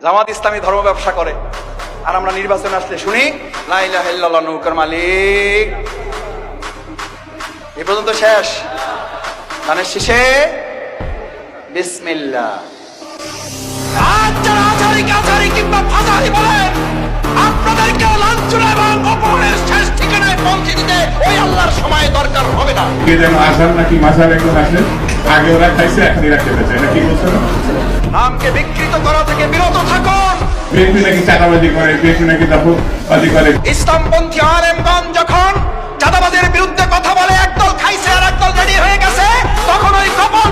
জামাত ইসলামী ধর্ম ব্যবসা করে, আর আমরা নির্বাচনে আসলে শুনি লা ইলাহা ইল্লাল্লাহ নৌকার মালিক। এ পর্যন্ত শেষ। গানের শেষে বিসমিল্লাহ। আজ যারা আচারি কিংবা ফাজারি বলেন, আপনাদেরকে লাঞ্ছনা এবং অপমানের শেষ ঠিকানায় পৌঁছে দিতে ওই আল্লাহর সময় দরকার হবে না। কে যেন আসার নাকি মাসার একজন আসেন, আগে ওরা খাইছে এখনই রাখতে চাইছে, এটা কি বলছো না? নামকে বিকৃত করা থেকে বিরত থাকুন। বিএনপি নাকি চাঁদাবাজি করে, বিএনপি নাকি দখলবাজি করে। ইসলামপন্থী আলেমগণ যখন চাঁদাবাজের বিরুদ্ধে কথা বলে, একদল খাইছে আর একদল রেডি হয়ে গেছে, তখন ওই কপট